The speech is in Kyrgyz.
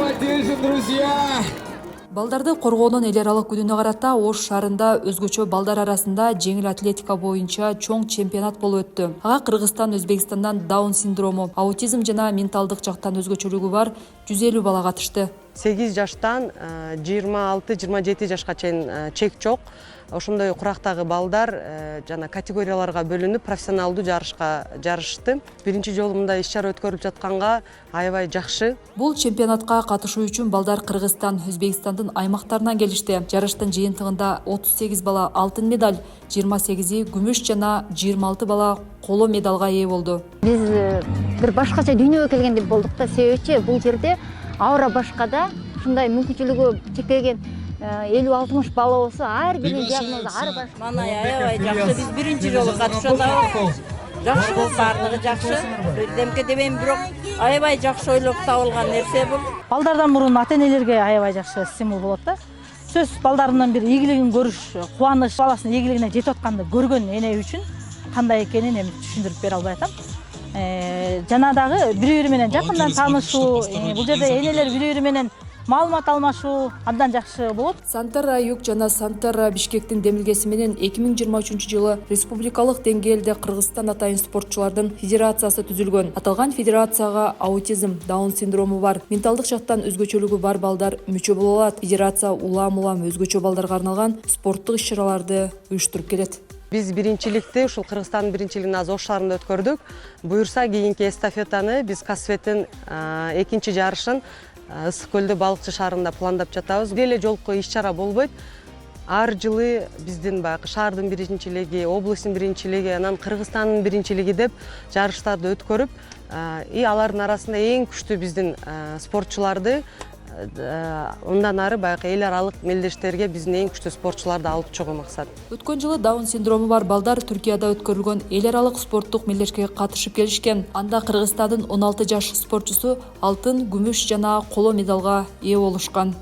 Потише, друзья! Балдарды коргоонун эл аралык күнүнө карата Ош шаарында өзгөчө балдар арасында жеңил атлетика боюнча чоң чемпионат болуп өттү. Ага Кыргызстан, Өзбекстандан даун синдрому, аутизм жана менталдык жактан өзгөчөлүгү бар 150 бала катышты. 8 жаштан 26-27 жашка чейин чек жок. Ошондой курактагы балдар жана категорияларга бөлүнүп профессионалдуу жарышка жарышты. Биринчи жолу мындай иш-чара өткөрүлүп жатканга аябай жакшы. Бул чемпионатка катышуу үчүн балдар Кыргызстан, Өзбекстандын аймактарынан келишти. Жарыштын жыйынтыгында 38 бала алтын медаль, 28 күмүш жана 26 бала коло медалга ээ болду. Биз бир башкача дүйнөгө келгендей болдук да, себеби бул жерде аура башкада ушундай мүмкүнчүлүгү чектелген 50-60 бала болсо, ар биринин диагнозу ар башка. Мана аябай жакшы. Биз биринчи жолу катышабыз. Жакшы, баардыгы жакшы. Бирдемке дебейм, бирок аябай жакшы ойлоп табылган нерсе бул. Балдардан мурун ата-энелерге аябай жакшы стимул болот да. Сөз балдарынын бир ийгилигин көрүш, кубаныч, баласынын ийгилигине жетип атканды көргөн эне үчүн кандай экенин эми түшүндүрүп бере албай атам. Жана дагы бири-бири менен жакындан таанышуу, бул жерде энелер бири-бири менен маалымат алмашуу абдан жакшы болот. Сантара Юг жана Сантара Бишкектин демилгеси менен 2023 жылы республикалык деңгээлде Кыргызстан атайын спортчулардын федерациясы түзүлгөн. Аталган федерацияга аутизм, даун синдрому бар, менталдык жактан өзгөчөлүгү бар балдар мүчө боло алат. Федерация улам өзгөчө балдарга арналган спорттук иш-чараларды уюштуруп келет. Биз биринчиликти ушул Кыргызстандын биринчилигин азыр Ош шаарында өткөрдүк. Буюрса кийинки эстафетаны биз Касветтин экинчи жарышын Ысык көлдө балыкчы шаарында пландап жатабыз. Бир эле жолку иш-чара болбойт. Ар жылы биздин баягы шаардын биринчилиги, областын биринчилиги, анан Кыргызстандын биринчилиги деп жарыштарды өткөрүп, алардын арасында эң күчтүү биздин спортчуларды ондан ары баягы эл аралык мелдештерге биздин эң күчтүү спортчуларды алып чыгуу максат. Өткөн жылы даун синдрому бар балдар Түркияда өткөрүлгөн эл аралык спорттук мелдешке катышып келишкен. Анда Кыргызстандын 16 жаш спортчусу алтын, күмүш жана коло медалга ээ болушкан.